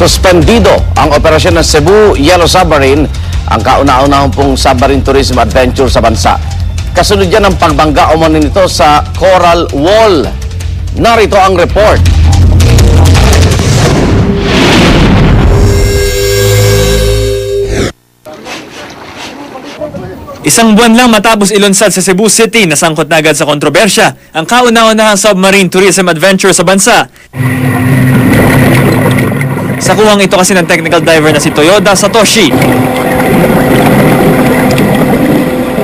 Suspendido ang operasyon ng Cebu Yellow Submarine, ang kauna-unahang pong submarine tourism adventure sa bansa. Kasunod yan ang pagbangga umano nito sa Coral Wall. Narito ang report. Isang buwan lang matapos ilunsad sa Cebu City, nasangkot na agad sa kontrobersya ang kauna-unahang submarine tourism adventure sa bansa. Sa kuwang ito kasi ng technical diver na si Toyoda Satoshi.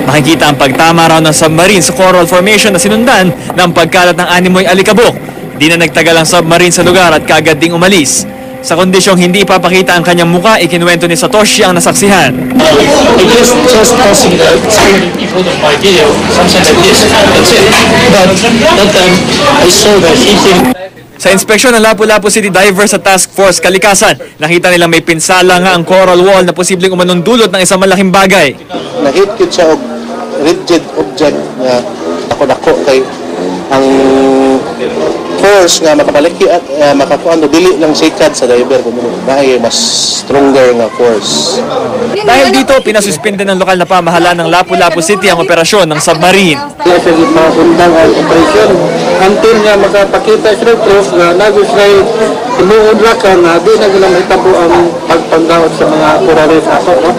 Makikita ang pagtama raw ng submarine sa coral formation na sinundan ng pagkalat ng animoy alikabok. Di na nagtagal ang submarine sa lugar at kaagad ding umalis. Sa kondisyong hindi ipapakita ang kanyang muka, ikinuwento ni Satoshi ang nasaksihan. Just passing the screen in front of my video, something like this. That's it. But that time, I saw the heating. Sa inspeksyon ng Lapu-Lapu City Divers sa Task Force Kalikasan, nakita nilang may pinsala nga ang coral wall na posibleng umanundulot ng isang malaking bagay. Nahit yun siya og rigid object na ako kay ang force nga makabaliki at makakuan dili lang sikad sa diver kuno dahil mas stronger nga force. Dahil dito, pinasuspinde ng lokal na pamahalaan ng Lapu-Lapu City ang operasyon ng submarine. Kaya sa undang ang operation until nga makapakita siya proof nga nag-try imuod ra ka na di na gila mahitabo ang pagpanggaot sa mga coral aso, no?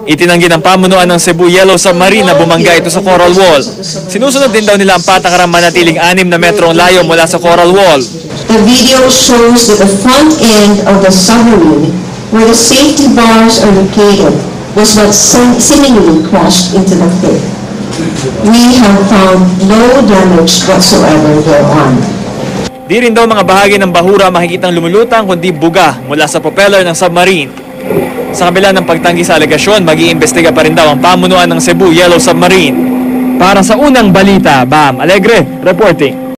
Itinanggi ng pamunuan ng Cebu Yellow Submarine na bumangga ito sa coral wall. Sinusunod din daw nila ang patakaran manatiling 6 na metrong layo mula sa coral wall. The video shows that the front end of the submarine, where the safety bars are located, was what seemingly crashed into the pit. We have found no damage whatsoever thereon. Di rin daw mga bahagi ng bahura makikitang lumulutang kundi buga mula sa propeller ng submarine. Sa kabila ng pagtanggi sa alegasyon, mag-iimbestiga pa rin daw ang pamunuan ng Cebu Yellow Submarine. Para sa unang balita, Bam Alegre reporting.